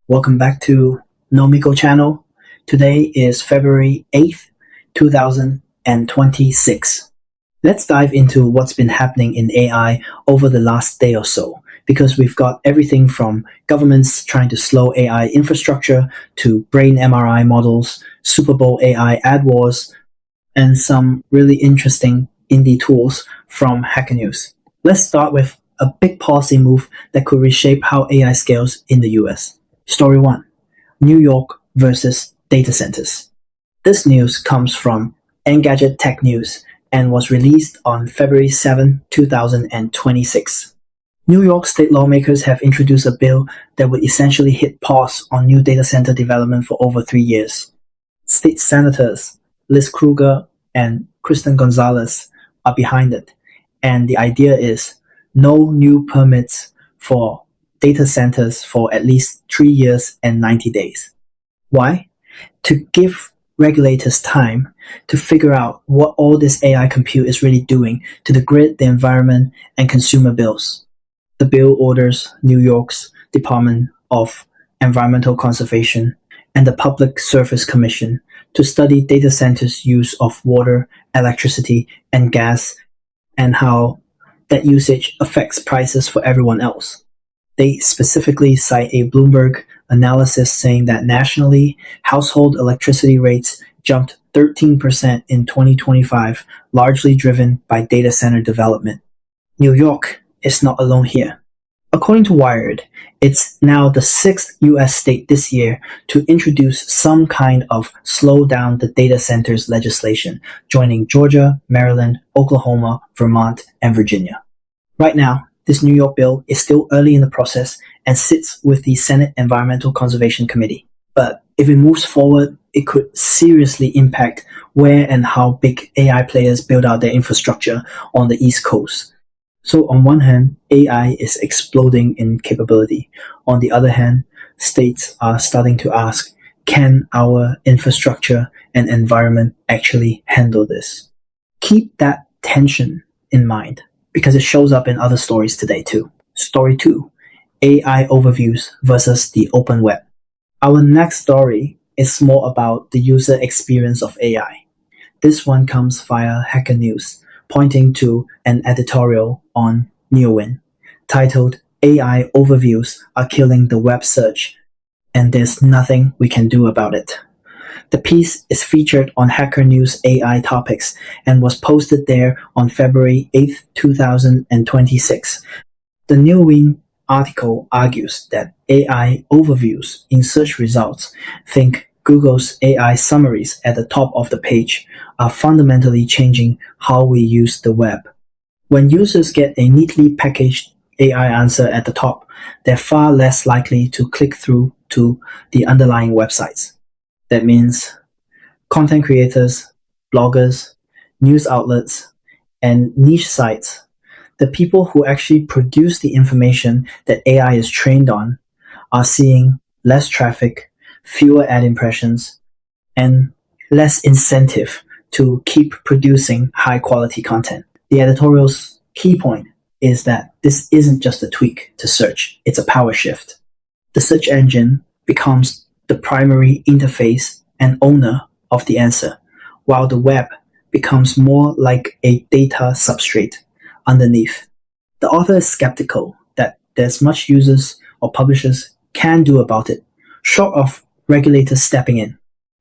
Welcome back to Nomiko channel. Today is February 8th, 2026. Let's dive into what's been happening in AI over the last day or so, because we've got everything from governments trying to slow AI infrastructure to brain MRI models, Super Bowl AI ad wars, and some really interesting indie tools from Hacker News. Let's start with a big policy move that could reshape how AI scales in the US. Story 1. New York versus data centers. This news comes from Engadget Tech News and was released on February 7, 2026. New York state lawmakers have introduced a bill that would essentially hit pause on new data center development for over 3 years. State senators Liz Krueger and Kristen Gonzalez are behind it, and the idea is no new permits for data centers for at least 3 years and 90 days. Why? To give regulators time to figure out what all this AI compute is really doing to the grid, the environment, and consumer bills. The bill orders New York's Department of Environmental Conservation and the Public Service Commission to study data centers' use of water, electricity, and gas, and how that usage affects prices for everyone else. They specifically cite a Bloomberg analysis saying that nationally, household electricity rates jumped 13% in 2025, largely driven by data center development. New York is not alone here. According to Wired, it's now the 6th US state this year to introduce some kind of slow down the data centers legislation, joining Georgia, Maryland, Oklahoma, Vermont, and Virginia. Right now, this New York bill is still early in the process and sits with the Senate Environmental Conservation Committee. But if it moves forward, it could seriously impact where and how big AI players build out their infrastructure on the East Coast. So on one hand, AI is exploding in capability. On the other hand, states are starting to ask, can our infrastructure and environment actually handle this? Keep that tension in mind, because it shows up in other stories today too. Story 2. AI overviews versus the open web. Our next story is more about the user experience of AI. This one comes via Hacker News, pointing to an editorial on Neowin titled AI Overviews Are Killing the Web Search, and There's Nothing We Can Do About It. The piece is featured on Hacker News AI Topics and was posted there on February 8, 2026. The Neowin article argues that AI overviews in search results, think Google's AI summaries at the top of the page, are fundamentally changing how we use the web. When users get a neatly packaged AI answer at the top, they're far less likely to click through to the underlying websites. That means content creators, bloggers, news outlets, and niche sites, the people who actually produce the information that AI is trained on, are seeing less traffic, fewer ad impressions, and less incentive to keep producing high quality content. The editorial's key point is that this isn't just a tweak to search, it's a power shift. The search engine becomes the primary interface and owner of the answer, while the web becomes more like a data substrate underneath. The author is skeptical that there's much users or publishers can do about it, short of regulators stepping in.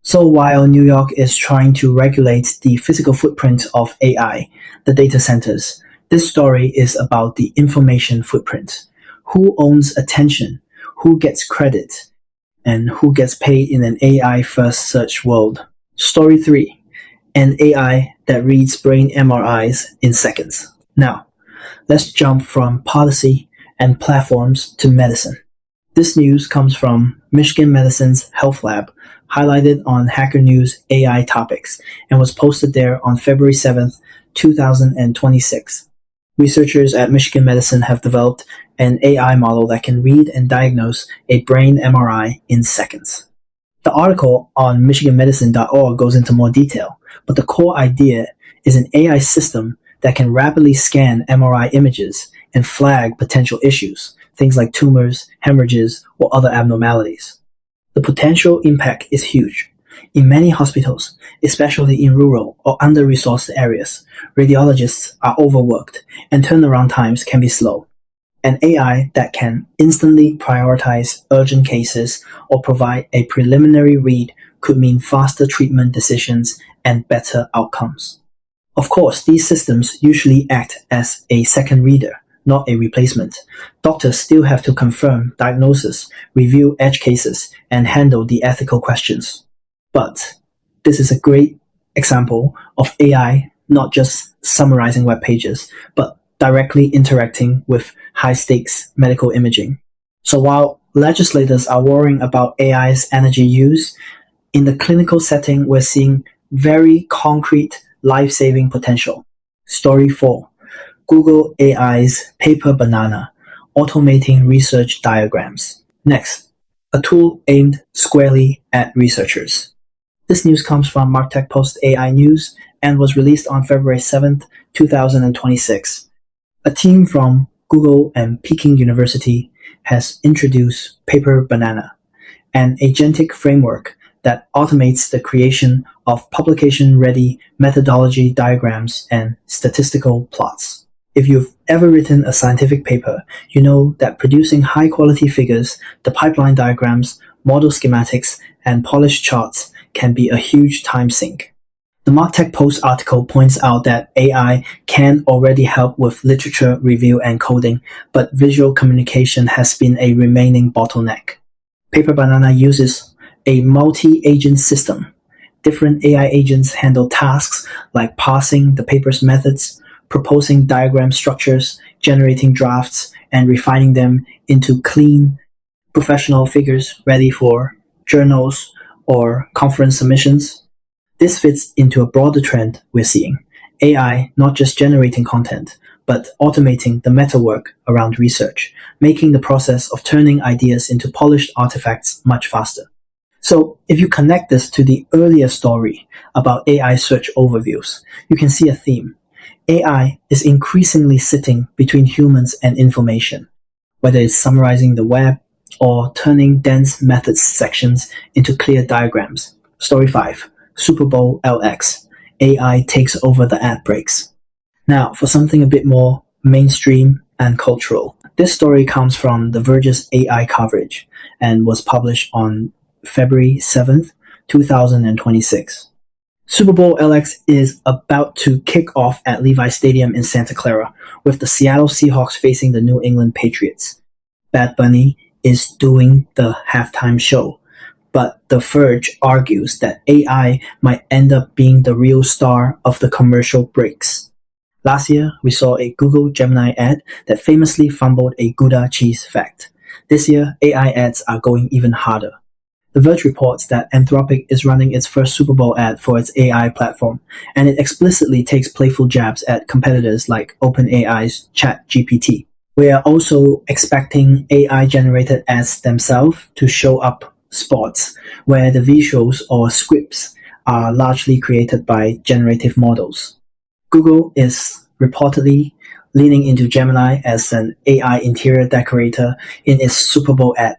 So while New York is trying to regulate the physical footprint of AI, the data centers, this story is about the information footprint. Who owns attention? Who gets credit? And who gets paid in an AI-first search world? Story 3. An AI that reads brain MRIs in seconds. Now, let's jump from policy and platforms to medicine. This news comes from Michigan Medicine's Health Lab, highlighted on Hacker News AI Topics, and was posted there on February 7th, 2026. Researchers at Michigan Medicine have developed an AI model that can read and diagnose a brain MRI in seconds. The article on michiganmedicine.org goes into more detail, but the core idea is an AI system that can rapidly scan MRI images and flag potential issues, things like tumors, hemorrhages, or other abnormalities. The potential impact is huge. In many hospitals, especially in rural or under-resourced areas, radiologists are overworked and turnaround times can be slow. An AI that can instantly prioritize urgent cases or provide a preliminary read could mean faster treatment decisions and better outcomes. Of course, these systems usually act as a second reader, not a replacement. Doctors still have to confirm diagnoses, review edge cases, and handle the ethical questions. But this is a great example of AI not just summarizing web pages, but directly interacting with high-stakes medical imaging. So while legislators are worrying about AI's energy use, in the clinical setting, we're seeing very concrete life-saving potential. Story 4. Google AI's PaperBanana, automating research diagrams. Next, a tool aimed squarely at researchers. This news comes from MarkTechPost AI News and was released on February 7th, 2026. A team from Google and Peking University has introduced PaperBanana, an agentic framework that automates the creation of publication-ready methodology diagrams and statistical plots. If you've ever written a scientific paper, you know that producing high-quality figures, the pipeline diagrams, model schematics, and polished charts can be a huge time sink. The MarkTechPost article points out that AI can already help with literature review and coding, but visual communication has been a remaining bottleneck. PaperBanana uses a multi-agent system. Different AI agents handle tasks like parsing the paper's methods, proposing diagram structures, generating drafts, and refining them into clean, professional figures ready for journals or conference submissions. This fits into a broader trend we're seeing. AI not just generating content, but automating the meta work around research, making the process of turning ideas into polished artifacts much faster. So if you connect this to the earlier story about AI search overviews, you can see a theme. AI is increasingly sitting between humans and information, whether it's summarizing the web or turning dense methods sections into clear diagrams. Story 5, Super Bowl LX, AI takes over the ad breaks. Now, for something a bit more mainstream and cultural. This story comes from the Verge's AI coverage and was published on February 7th, 2026. Super Bowl LX is about to kick off at Levi Stadium in Santa Clara, with the Seattle Seahawks facing the New England Patriots. Bad Bunny is doing the halftime show, but the Verge argues that AI might end up being the real star of the commercial breaks. Last year, we saw a Google Gemini ad that famously fumbled a Gouda cheese fact. This year, AI ads are going even harder. The Verge reports that Anthropic is running its first Super Bowl ad for its AI platform, and it explicitly takes playful jabs at competitors like OpenAI's ChatGPT. We are also expecting AI-generated ads themselves to show up spots where the visuals or scripts are largely created by generative models. Google is reportedly leaning into Gemini as an AI interior decorator in its Super Bowl ad.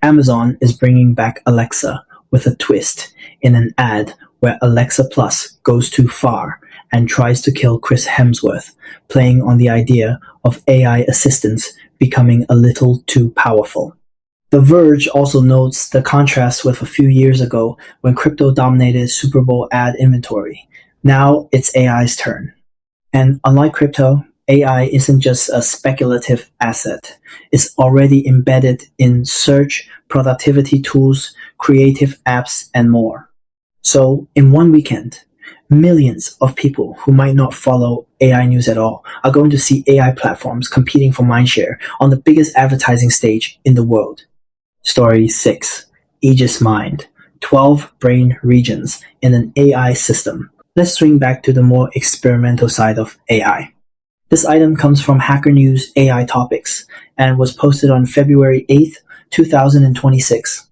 Amazon is bringing back Alexa with a twist in an ad where Alexa Plus goes too far and tries to kill Chris Hemsworth, playing on the idea of AI assistants becoming a little too powerful. The Verge also notes the contrast with a few years ago when crypto dominated Super Bowl ad inventory. Now it's AI's turn. And unlike crypto, AI isn't just a speculative asset. It's already embedded in search, productivity tools, creative apps, and more. So, in one weekend, millions of people who might not follow AI news at all are going to see AI platforms competing for mindshare on the biggest advertising stage in the world. Story 6. AegisMind, 12 brain regions in an AI system. Let's swing back to the more experimental side of AI. This item comes from Hacker News AI Topics and was posted on February 8th, 2026.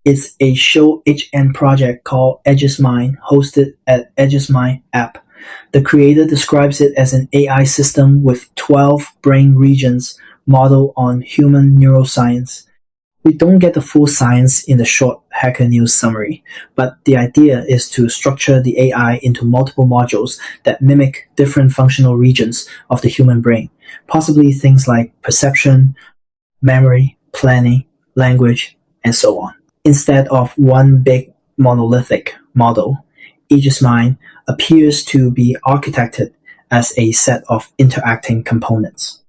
It's a show HN project called AegisMind, hosted at AegisMind app. The creator describes it as an AI system with 12 brain regions model on human neuroscience. We don't get the full science in the short Hacker News summary, but the idea is to structure the AI into multiple modules that mimic different functional regions of the human brain, possibly things like perception, memory, planning, language, and so on. Instead of one big monolithic model, AegisMind appears to be architected as a set of interacting components.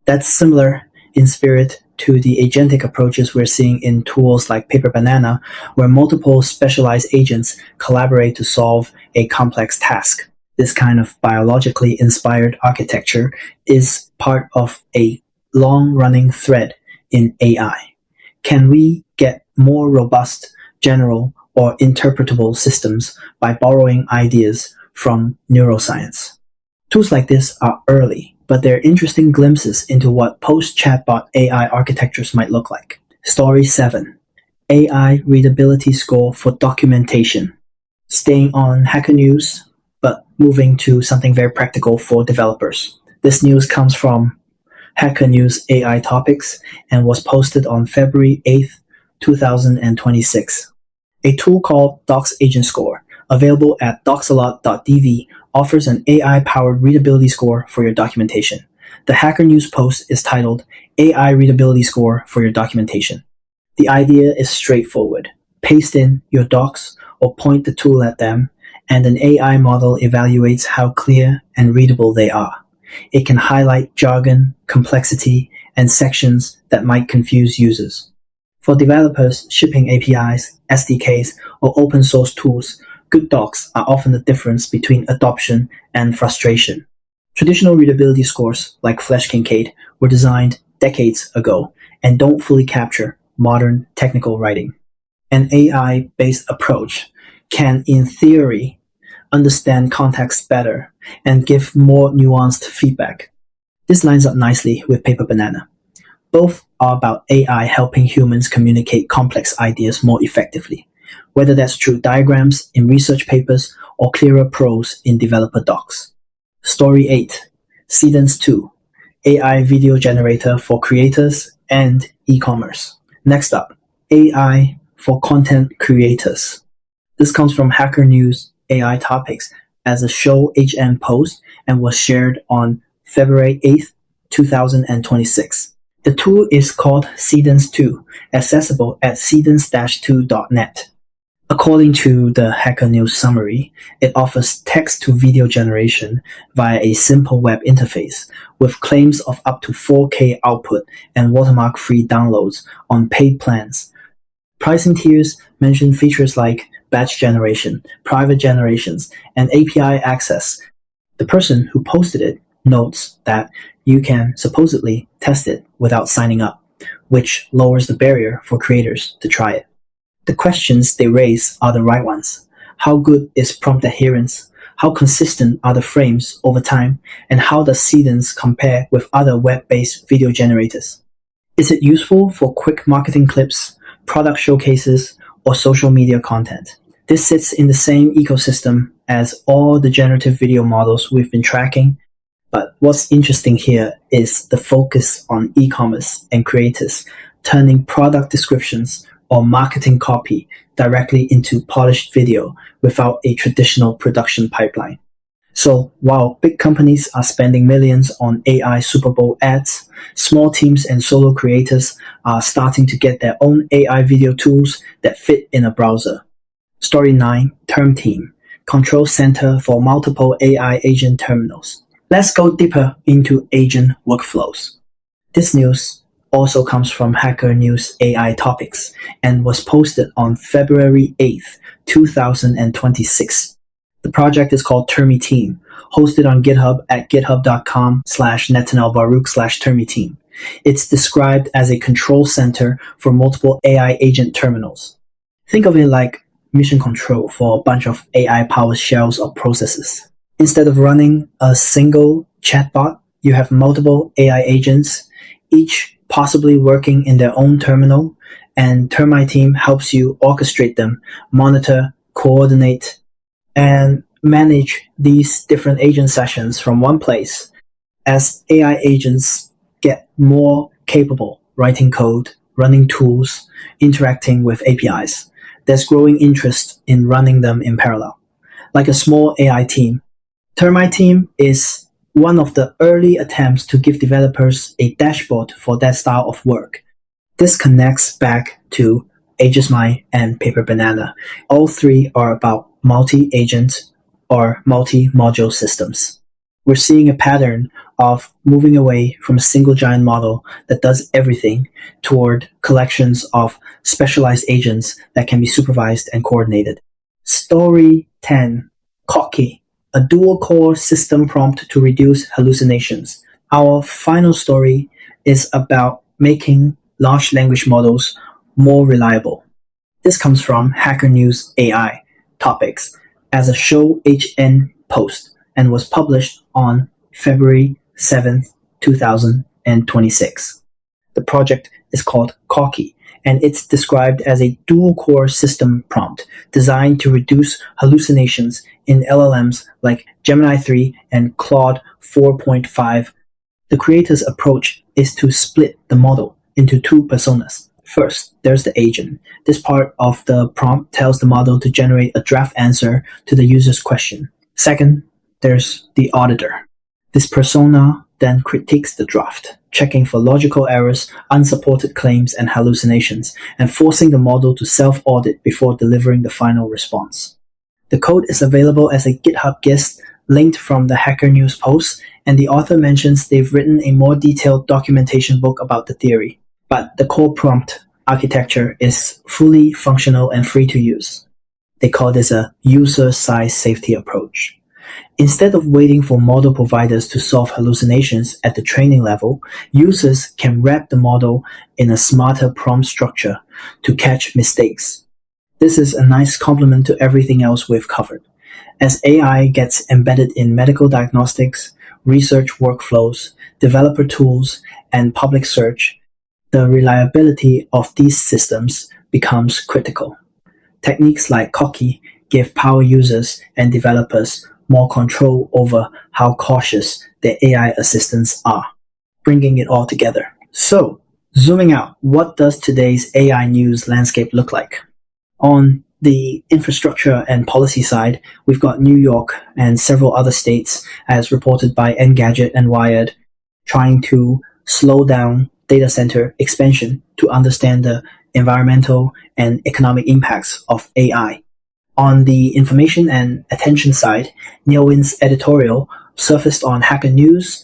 That's similar in spirit to the agentic approaches we're seeing in tools like PaperBanana, where multiple specialized agents collaborate to solve a complex task. This kind of biologically inspired architecture is part of a long-running thread in AI. Can we get more robust, general, or interpretable systems by borrowing ideas from neuroscience? Tools like this are early, but they're interesting glimpses into what post-chatbot AI architectures might look like. Story 7. AI Readability Score for Documentation. Staying on Hacker News, but moving to something very practical for developers. This news comes from Hacker News AI Topics and was posted on February 8th, 2026. A tool called DocsAgent Score, available at docsalot.dv, offers an AI-powered readability score for your documentation. The Hacker News post is titled AI Readability Score for Your Documentation. The idea is straightforward. Paste in your docs or point the tool at them, and an AI model evaluates how clear and readable they are. It can highlight jargon, complexity, and sections that might confuse users. For developers shipping APIs, SDKs, or open source tools, good docs are often the difference between adoption and frustration. Traditional readability scores, like Flash Kincaid, were designed decades ago and don't fully capture modern technical writing. An AI-based approach can, in theory, understand context better and give more nuanced feedback. This lines up nicely with PaperBanana. Both are about AI helping humans communicate complex ideas more effectively, whether that's through diagrams in research papers or clearer prose in developer docs. Story 8. Seedance 2. AI video generator for creators and e-commerce. Next up, AI for content creators. This comes from Hacker News AI Topics as a show HN post and was shared on February 8th, 2026. The tool is called Seedance 2, accessible at seedance-2.net. According to the Hacker News summary, it offers text-to-video generation via a simple web interface with claims of up to 4K output and watermark-free downloads on paid plans. Pricing tiers mention features like batch generation, private generations, and API access. The person who posted it notes that you can supposedly test it without signing up, which lowers the barrier for creators to try it. The questions they raise are the right ones. How good is prompt adherence? How consistent are the frames over time? And how does Seedance compare with other web-based video generators? Is it useful for quick marketing clips, product showcases, or social media content? This sits in the same ecosystem as all the generative video models we've been tracking, but what's interesting here is the focus on e-commerce and creators turning product descriptions or marketing copy directly into polished video without a traditional production pipeline. So while big companies are spending millions on AI Super Bowl ads, small teams and solo creators are starting to get their own AI video tools that fit in a browser. Story 9, Termiteam, Control Center for Multiple AI Agent Terminals. Let's go deeper into agent workflows. This news also comes from Hacker News AI Topics and was posted on February 8th, 2026. The project is called Termiteam, hosted on GitHub at github.com/netanelbaruch/Termiteam. It's described as a control center for multiple AI agent terminals. Think of it like mission control for a bunch of AI-powered shells or processes. Instead of running a single chatbot, you have multiple AI agents, each possibly working in their own terminal, and Termiteam helps you orchestrate them, monitor, coordinate, and manage these different agent sessions from one place. As AI agents get more capable, writing code, running tools, interacting with APIs. There's growing interest in running them in parallel. Like a small AI team, Termiteam is one of the early attempts to give developers a dashboard for that style of work. This connects back to AegisMind and PaperBanana. All three are about multi-agent or multi-module systems. We're seeing a pattern of moving away from a single giant model that does everything toward collections of specialized agents that can be supervised and coordinated. Story 10. Kokki, a dual-core system prompt to reduce hallucinations. Our final story is about making large language models more reliable. This comes from Hacker News AI topics as a show HN post and was published on February 7th, 2026. The project is called Kokki, and it's described as a dual-core system prompt designed to reduce hallucinations in LLMs like Gemini 3 and Claude 4.5. The creator's approach is to split the model into two personas. First, there's the agent. This part of the prompt tells the model to generate a draft answer to the user's question. Second, there's the auditor. This persona then critiques the draft, checking for logical errors, unsupported claims, and hallucinations, and forcing the model to self-audit before delivering the final response. The code is available as a GitHub gist linked from the Hacker News post, and the author mentions they've written a more detailed documentation book about the theory. But the core prompt architecture is fully functional and free to use. They call this a user-side safety approach. Instead of waiting for model providers to solve hallucinations at the training level, users can wrap the model in a smarter prompt structure to catch mistakes. This is a nice complement to everything else we've covered. As AI gets embedded in medical diagnostics, research workflows, developer tools, and public search, the reliability of these systems becomes critical. Techniques like Kokki give power users and developers more control over how cautious their AI assistants are, bringing it all together. So, zooming out, what does today's AI news landscape look like? On the infrastructure and policy side, we've got New York and several other states, as reported by Engadget and Wired, trying to slow down data center expansion to understand the environmental and economic impacts of AI. On the information and attention side, Neowin's editorial, surfaced on Hacker News,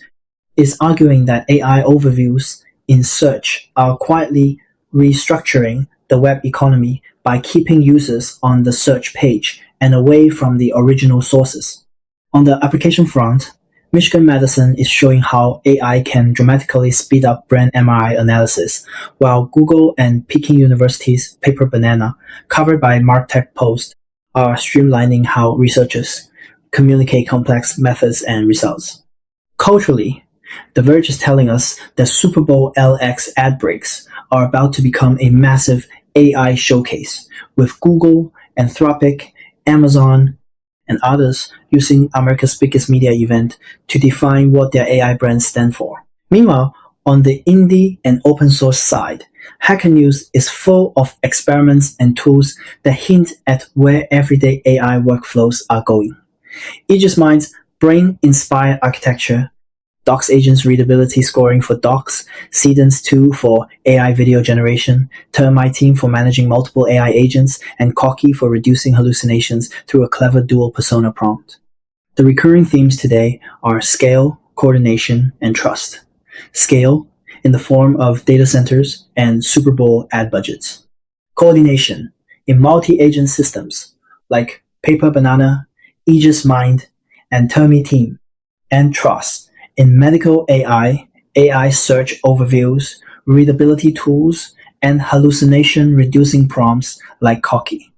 is arguing that AI overviews in search are quietly restructuring the web economy by keeping users on the search page and away from the original sources. On the application front, Michigan Medicine is showing how AI can dramatically speed up brain MRI analysis, while Google and Peking University's PaperBanana, covered by MarkTechPost, are streamlining how researchers communicate complex methods and results. Culturally, The Verge is telling us that Super Bowl LX ad breaks are about to become a massive AI showcase, with Google, Anthropic, Amazon, and others using America's biggest media event to define what their AI brands stand for. Meanwhile, on the indie and open source side, Hacker News is full of experiments and tools that hint at where everyday AI workflows are going. AegisMind's brain-inspired architecture, DocsAgent's readability scoring for docs, Seedance 2 for AI video generation, Termiteam for managing multiple AI agents, and Kokki for reducing hallucinations through a clever dual persona prompt. The recurring themes today are scale, coordination, and trust. Scale, in the form of data centers and Super Bowl ad budgets. Coordination, in multi-agent systems like PaperBanana, AegisMind, and Termiteam. And trust, in medical AI, AI search overviews, readability tools, and hallucination-reducing prompts like Kokki.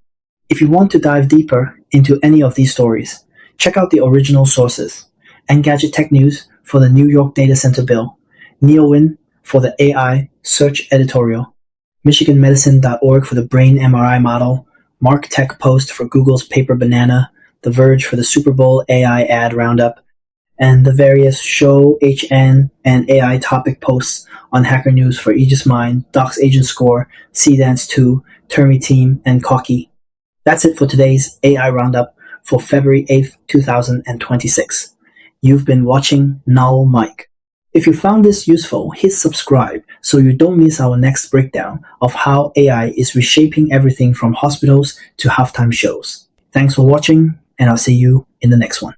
If you want to dive deeper into any of these stories, check out the original sources: Engadget Tech News for the New York Data Center Bill, Neowin for the AI search editorial, MichiganMedicine.org for the brain MRI model, MarkTechPost for Google's PaperBanana, The Verge for the Super Bowl AI ad Roundup, and the various show, HN, and AI topic posts on Hacker News for AegisMind, DocsAgent Score, Seedance 2, Termiteam, and Kokki. That's it for today's AI Roundup for February 8th, 2026. You've been watching Now Mike. If you found this useful, hit subscribe so you don't miss our next breakdown of how AI is reshaping everything from hospitals to halftime shows. Thanks for watching, and I'll see you in the next one.